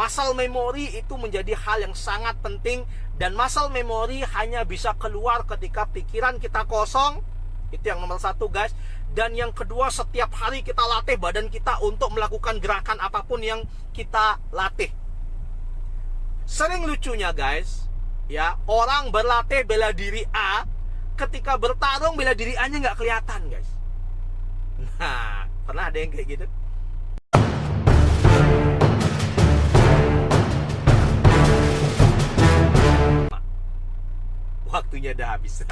Muscle memory itu menjadi hal yang sangat penting, dan muscle memory hanya bisa keluar ketika pikiran kita kosong. Itu yang nomor satu, guys. Dan yang kedua, setiap hari kita latih badan kita untuk melakukan gerakan apapun yang kita latih. Sering lucunya, guys, ya, orang berlatih bela diri A, ketika bertarung bela diri A nya nggak kelihatan, guys. Nah, pernah ada yang kayak gitu? Waktunya udah habis.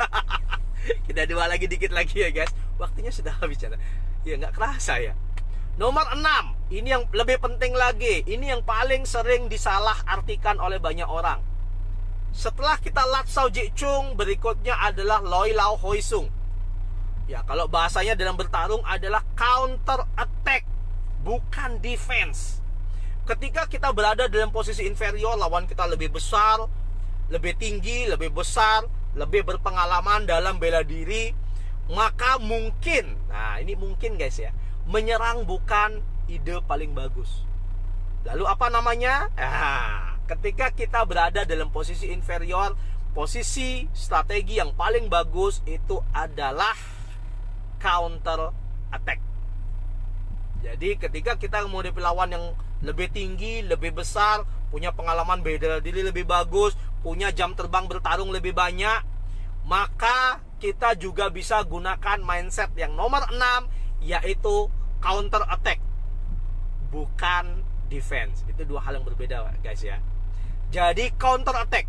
Kita dua lagi, dikit lagi ya, guys. Waktunya sudah habis ya. Ya nggak kerasa ya. Nomor 6, ini yang lebih penting lagi. Ini yang paling sering disalahartikan oleh banyak orang. Setelah kita Lat Sau Jie Chung, berikutnya adalah Loi Lau Hoi Sung. Ya, kalau bahasanya dalam bertarung adalah counter attack, bukan defense. Ketika kita berada dalam posisi inferior, lawan kita lebih besar, lebih tinggi, lebih besar, lebih berpengalaman dalam bela diri, maka mungkin, nah ini mungkin, guys, ya, menyerang bukan ide paling bagus. Lalu apa namanya? Ketika kita berada dalam posisi inferior, posisi strategi yang paling bagus itu adalah counter attack. Jadi ketika kita menghadapi lawan yang lebih tinggi, lebih besar, punya pengalaman bela diri lebih bagus, punya jam terbang bertarung lebih banyak, maka kita juga bisa gunakan mindset yang nomor 6, yaitu counter attack, bukan defense. Itu dua hal yang berbeda, guys, ya. Jadi counter attack,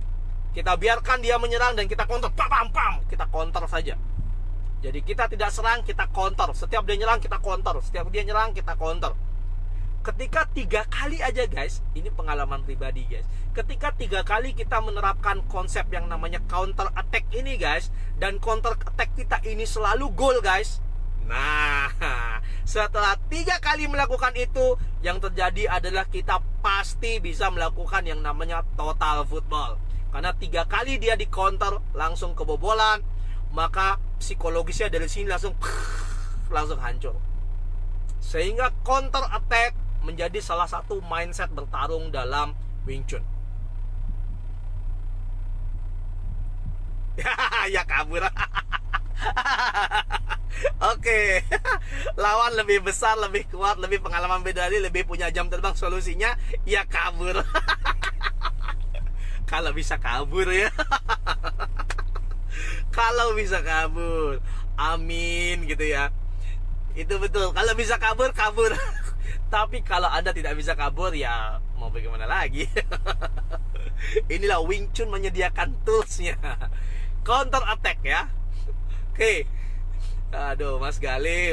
kita biarkan dia menyerang dan kita counter, pam, kita counter saja. Jadi kita tidak serang, kita counter. Setiap dia nyerang, kita counter. Setiap dia nyerang, kita counter. Ketika 3 kali aja, guys, ini pengalaman pribadi, guys. Ketika 3 kali kita menerapkan konsep yang namanya counter attack ini, guys, dan counter attack kita ini selalu gol, guys. Nah, setelah 3 kali melakukan itu, yang terjadi adalah kita pasti bisa melakukan yang namanya total football. Karena 3 kali dia di counter langsung kebobolan, maka psikologisnya dari sini langsung hancur. Sehingga counter attack menjadi salah satu mindset bertarung dalam Wing Chun. Ya kabur. Oke. Lawan lebih besar, lebih kuat, lebih pengalaman bela diri, lebih punya jam terbang, solusinya ya kabur. Kalau bisa kabur ya. Kalau bisa kabur, amin gitu ya. Itu betul. Kalau bisa kabur, kabur. Tapi kalau Anda tidak bisa kabur, ya mau bagaimana lagi. Inilah Wing Chun menyediakan toolsnya. Counter attack, ya. Oke. Aduh, Mas Gale.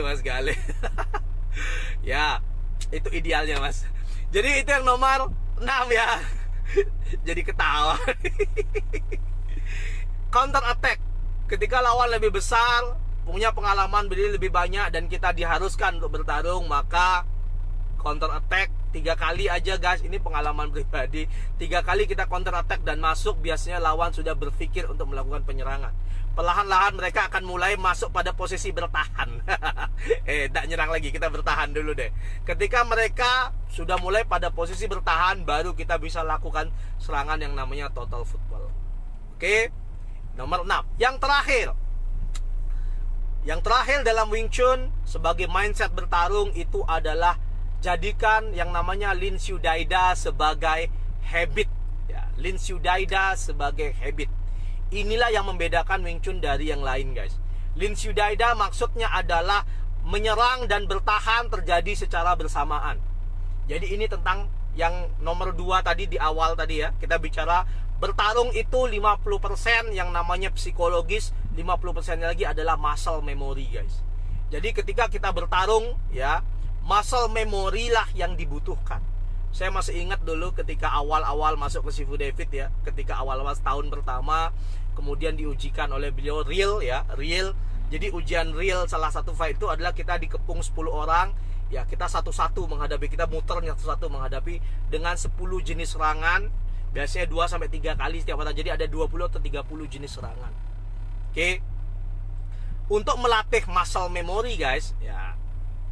Ya, itu idealnya, Mas. Jadi itu yang nomor 6 ya. Jadi ketawa. Counter attack, ketika lawan lebih besar, punya pengalaman berdiri lebih banyak, dan kita diharuskan untuk bertarung, maka counter attack 3 kali aja, guys. Ini pengalaman pribadi. 3 kali kita counter attack dan masuk, biasanya lawan sudah berpikir untuk melakukan penyerangan. Perlahan-lahan mereka akan mulai masuk pada posisi bertahan. Tak nyerang lagi, kita bertahan dulu deh. Ketika mereka sudah mulai pada posisi bertahan, baru kita bisa lakukan serangan yang namanya total football. Oke. Nomor 6. Yang terakhir dalam Wing Chun sebagai mindset bertarung itu adalah jadikan yang namanya Lin Siu Dai Da sebagai habit, ya. Lin Siu Dai Da sebagai habit. Inilah yang membedakan Wing Chun dari yang lain, guys. Lin Siu Dai Da maksudnya adalah menyerang dan bertahan terjadi secara bersamaan. Jadi ini tentang yang nomor 2 tadi di awal tadi, ya. Kita bicara bertarung itu 50% yang namanya psikologis, 50% lagi adalah muscle memory, guys. Jadi ketika kita bertarung, ya, muscle memory lah yang dibutuhkan. Saya masih ingat dulu ketika awal-awal masuk ke Sifu David, ya. Ketika awal-awal tahun pertama, kemudian diujikan oleh beliau real, ya, real. Jadi ujian real salah satu fight itu adalah kita dikepung 10 orang, ya, kita satu-satu menghadapi, kita muter satu-satu menghadapi dengan 10 jenis serangan. Biasanya 2-3 kali setiap orang. Jadi ada 20 atau 30 jenis serangan. Oke. Untuk melatih muscle memory, guys, ya,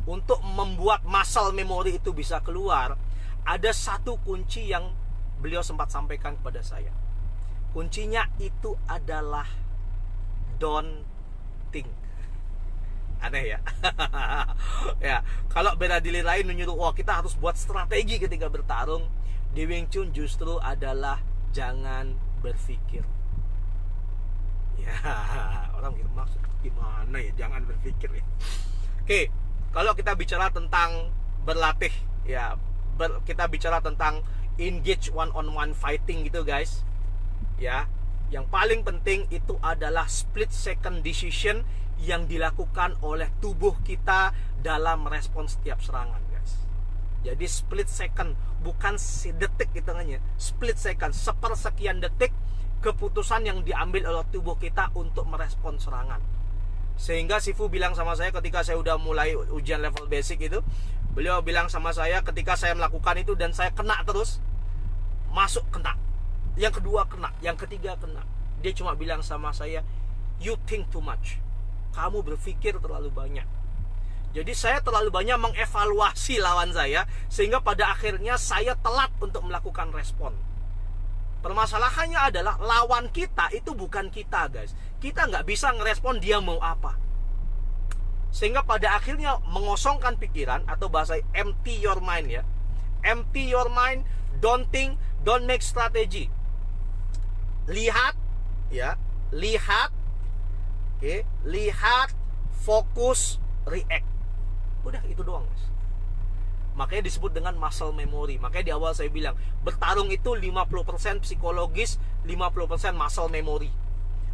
untuk membuat muscle memory itu bisa keluar, ada satu kunci yang beliau sempat sampaikan kepada saya. Kuncinya itu adalah don't think. Aneh ya. Ya, kalau bela diri lain menyuruh wah kita harus buat strategi ketika bertarung, di Wing Chun justru adalah jangan berpikir. Ya, orang mikir maksud gimana ya jangan berpikir ya. Oke, kalau kita bicara tentang berlatih ya, kita bicara tentang engage one on one fighting gitu guys. Ya, yang paling penting itu adalah split second decision yang dilakukan oleh tubuh kita dalam respon setiap serangan guys. Jadi split second, bukan detik hitungannya, split second, sepersekian detik keputusan yang diambil oleh tubuh kita untuk merespon serangan. Sehingga Sifu bilang sama saya ketika saya udah mulai ujian level basic itu, beliau bilang sama saya ketika saya melakukan itu dan saya kena terus, masuk kena, yang kedua kena, yang ketiga kena, dia cuma bilang sama saya, you think too much, kamu berpikir terlalu banyak. Jadi saya terlalu banyak mengevaluasi lawan saya, sehingga pada akhirnya saya telat untuk melakukan respon. Permasalahannya adalah lawan kita itu bukan kita guys. Kita nggak bisa ngerespon dia mau apa. Sehingga pada akhirnya mengosongkan pikiran, atau bahasa empty your mind ya. Empty your mind, don't think, don't make strategy. Lihat ya, lihat, oke, lihat, fokus, react. Udah itu doang guys. Makanya disebut dengan muscle memory. Makanya di awal saya bilang bertarung itu 50% psikologis, 50% muscle memory.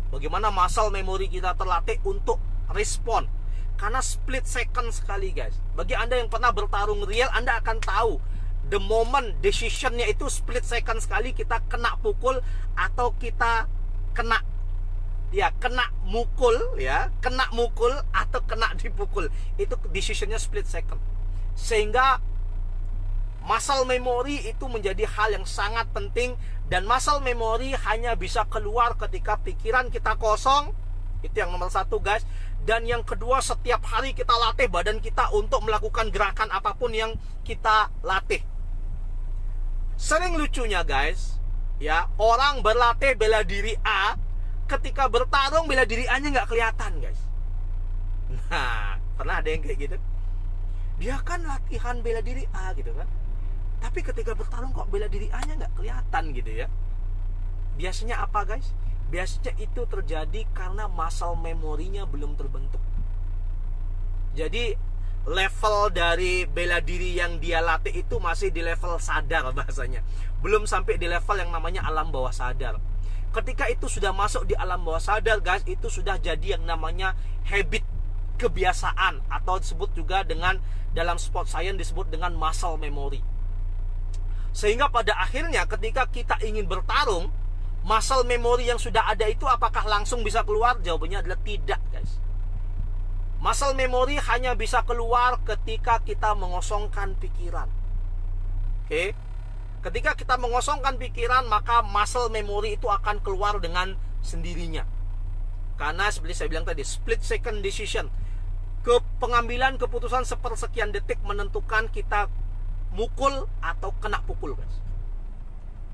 Bagaimana muscle memory kita terlatih untuk respon. Karena split second sekali guys. Bagi Anda yang pernah bertarung real, Anda akan tahu the moment decisionnya itu split second sekali. Kita kena pukul atau kita kena kena mukul ya, kena mukul atau kena dipukul. Itu decisionnya split second. Sehingga muscle memory itu menjadi hal yang sangat penting. Dan muscle memory hanya bisa keluar ketika pikiran kita kosong. Itu yang nomor satu guys. Dan yang kedua, setiap hari kita latih badan kita untuk melakukan gerakan apapun yang kita latih. Sering lucunya guys ya, orang berlatih bela diri A, ketika bertarung bela diri A nya nggak kelihatan guys. Nah, pernah ada yang kayak gitu? Dia kan latihan bela diri A gitu kan, tapi ketika bertarung kok bela diri A nya nggak kelihatan gitu ya. Biasanya apa guys? Biasanya itu terjadi karena muscle memorinya belum terbentuk. Jadi level dari bela diri yang dia latih itu masih di level sadar bahasanya, belum sampai di level yang namanya alam bawah sadar. Ketika itu sudah masuk di alam bawah sadar guys, itu sudah jadi yang namanya habit, kebiasaan, atau disebut juga dengan dalam sport science disebut dengan muscle memory. Sehingga pada akhirnya ketika kita ingin bertarung, muscle memory yang sudah ada itu apakah langsung bisa keluar? Jawabannya adalah tidak guys. Muscle memory hanya bisa keluar ketika kita mengosongkan pikiran. Oke. Ketika kita mengosongkan pikiran, maka muscle memory itu akan keluar dengan sendirinya. Karena seperti saya bilang tadi, split second decision, pengambilan keputusan sepersekian detik menentukan kita mukul atau kena pukul guys.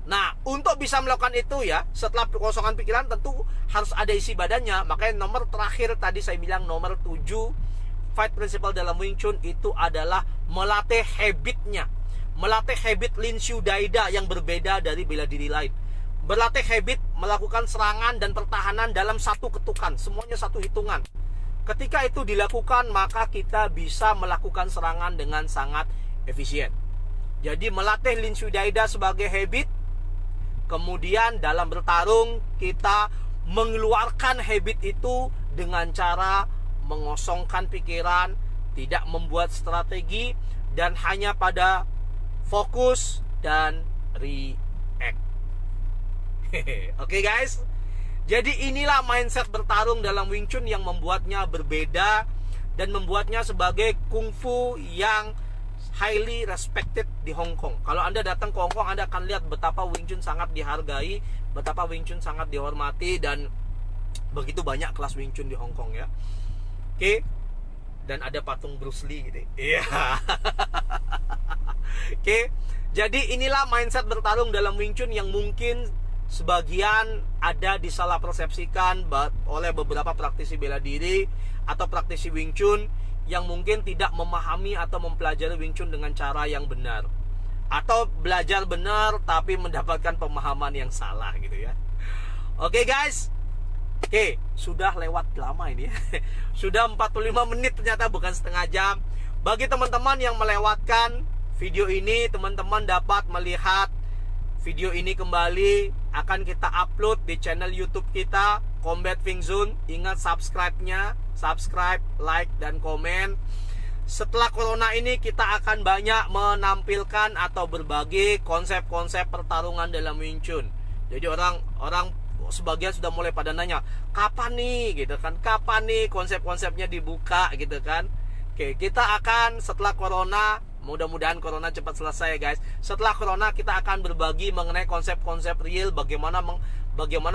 Nah, untuk bisa melakukan itu ya, setelah kekosongan pikiran tentu harus ada isi badannya. Makanya nomor terakhir tadi saya bilang, nomor 7 fight principle dalam Wing Chun itu adalah melatih habitnya. Melatih habit Lin Shu Daida yang berbeda dari bela diri lain. Berlatih habit melakukan serangan dan pertahanan dalam satu ketukan, semuanya satu hitungan. Ketika itu dilakukan, maka kita bisa melakukan serangan dengan sangat efisien. Jadi melatih Lin Shu Daida sebagai habit, kemudian dalam bertarung kita mengeluarkan habit itu dengan cara mengosongkan pikiran, tidak membuat strategi, dan hanya pada fokus dan react. Oke guys, jadi inilah mindset bertarung dalam Wing Chun yang membuatnya berbeda dan membuatnya sebagai kungfu yang highly respected di Hong Kong. Kalau Anda datang ke Hong Kong, Anda akan lihat betapa Wing Chun sangat dihargai, betapa Wing Chun sangat dihormati, dan begitu banyak kelas Wing Chun di Hong Kong ya. Oke. Dan ada patung Bruce Lee gitu. Iya. Oke. Jadi inilah mindset bertarung dalam Wing Chun yang mungkin sebagian ada disalah persepsikan oleh beberapa praktisi bela diri atau praktisi Wing Chun yang mungkin tidak memahami atau mempelajari Wing Chun dengan cara yang benar, atau belajar benar tapi mendapatkan pemahaman yang salah gitu ya. Oke guys. Oke, sudah lewat lama ini ya. Sudah 45 menit ternyata, bukan setengah jam. Bagi teman-teman yang melewatkan video ini, teman-teman dapat melihat video ini kembali. Akan kita upload di channel YouTube kita, Combat Wing Chun. Ingat subscribe-nya, subscribe, like, dan komen. Setelah corona ini kita akan banyak menampilkan atau berbagi konsep-konsep pertarungan dalam Wing Chun. Jadi orang sebagian sudah mulai pada nanya, kapan nih gitu kan, kapan nih konsep-konsepnya dibuka gitu kan. Oke, kita akan setelah corona, mudah-mudahan corona cepat selesai guys. Setelah corona kita akan berbagi mengenai konsep-konsep real, bagaimana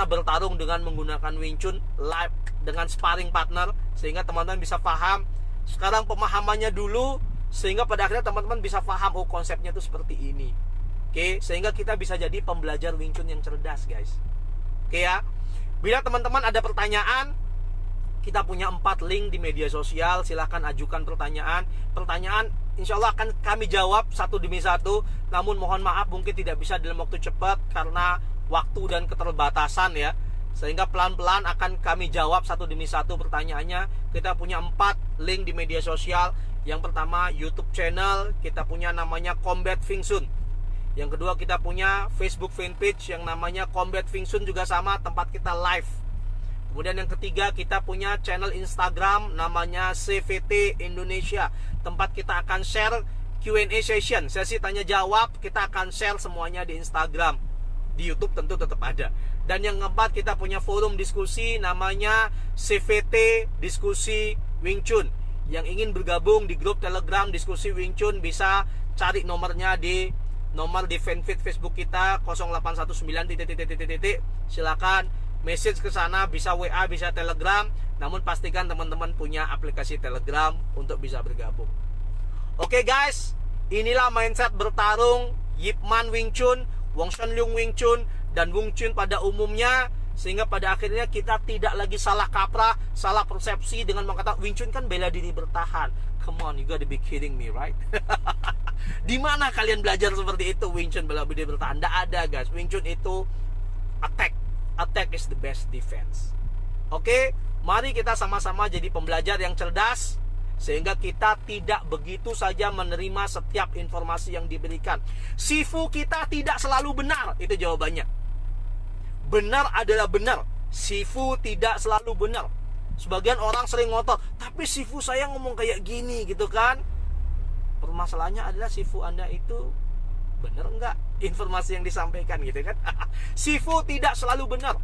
bertarung dengan menggunakan Wing Chun live dengan sparring partner, sehingga teman-teman bisa paham. Sekarang pemahamannya dulu, sehingga pada akhirnya teman-teman bisa paham, oh konsepnya itu seperti ini. Oke, sehingga kita bisa jadi pembelajar Wing Chun yang cerdas guys. Oke ya. Bila teman-teman ada pertanyaan, kita punya 4 link di media sosial. Silahkan ajukan pertanyaan. Insya Allah akan kami jawab satu demi satu. Namun mohon maaf mungkin tidak bisa dalam waktu cepat karena waktu dan keterbatasan ya. Sehingga pelan-pelan akan kami jawab satu demi satu pertanyaannya. Kita punya 4 link di media sosial. Yang pertama YouTube channel, kita punya namanya Combat Wing Chun. Yang kedua kita punya Facebook fanpage yang namanya Combat Wing Chun, juga sama, tempat kita live. Kemudian yang ketiga kita punya channel Instagram namanya CVT Indonesia, tempat kita akan share Q&A session, sesi tanya jawab. Kita akan share semuanya di Instagram. Di YouTube tentu tetap ada. Dan yang keempat kita punya forum diskusi namanya CVT Diskusi Wing Chun. Yang ingin bergabung di grup Telegram Diskusi Wing Chun bisa cari nomornya di fanpage Facebook kita 0819 ... Silakan message ke sana, bisa WA, bisa Telegram. Namun pastikan teman-teman punya aplikasi Telegram untuk bisa bergabung. Oke guys, inilah mindset bertarung Yip Man Wing Chun, Wong Shen Leung Wing Chun, dan Wing Chun pada umumnya. Sehingga pada akhirnya kita tidak lagi salah kaprah, salah persepsi dengan mengatakan Wing Chun kan bela diri bertahan. Come on, you gotta be kidding me, right? Di mana kalian belajar seperti itu? Wing Chun bela diri bertahan? Tidak ada guys. Wing Chun itu attack. Attack is the best defense. Oke, mari kita sama-sama jadi pembelajar yang cerdas, sehingga kita tidak begitu saja menerima setiap informasi yang diberikan. Sifu kita tidak selalu benar, itu jawabannya. Benar adalah benar, sifu tidak selalu benar. Sebagian orang sering ngotot, tapi sifu saya ngomong kayak gini gitu kan. Permasalahannya adalah sifu Anda itu benar enggak informasi yang disampaikan gitu kan. Sifu tidak selalu benar.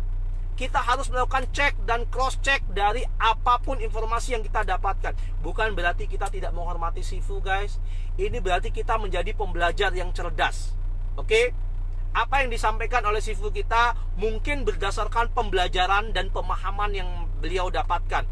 Kita harus melakukan cek dan cross check dari apapun informasi yang kita dapatkan. Bukan berarti kita tidak menghormati sifu guys. Ini berarti kita menjadi pembelajar yang cerdas. Oke? Apa yang disampaikan oleh sifu kita mungkin berdasarkan pembelajaran dan pemahaman yang beliau dapatkan.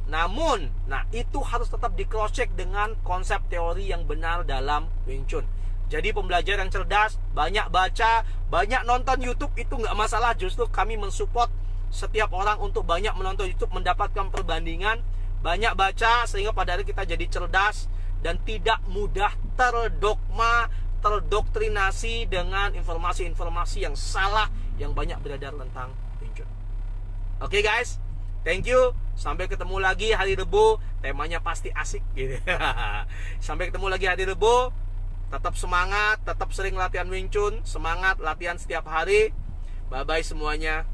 Namun, itu harus tetap di cross check dengan konsep teori yang benar dalam Wing Chun. Jadi pembelajar yang cerdas, banyak baca, banyak nonton YouTube itu nggak masalah. Justru kami mensupport setiap orang untuk banyak menonton YouTube, mendapatkan perbandingan, banyak baca, sehingga pada akhirnya kita jadi cerdas dan tidak mudah terdoktrinasi dengan informasi-informasi yang salah yang banyak beredar tentang Wing Chun. Oke guys, thank you. Sampai ketemu lagi hari Rebo. Temanya pasti asik gitu. Sampai ketemu lagi hari Rebo. Tetap semangat, tetap sering latihan Wing Chun. Semangat latihan setiap hari. Bye-bye semuanya.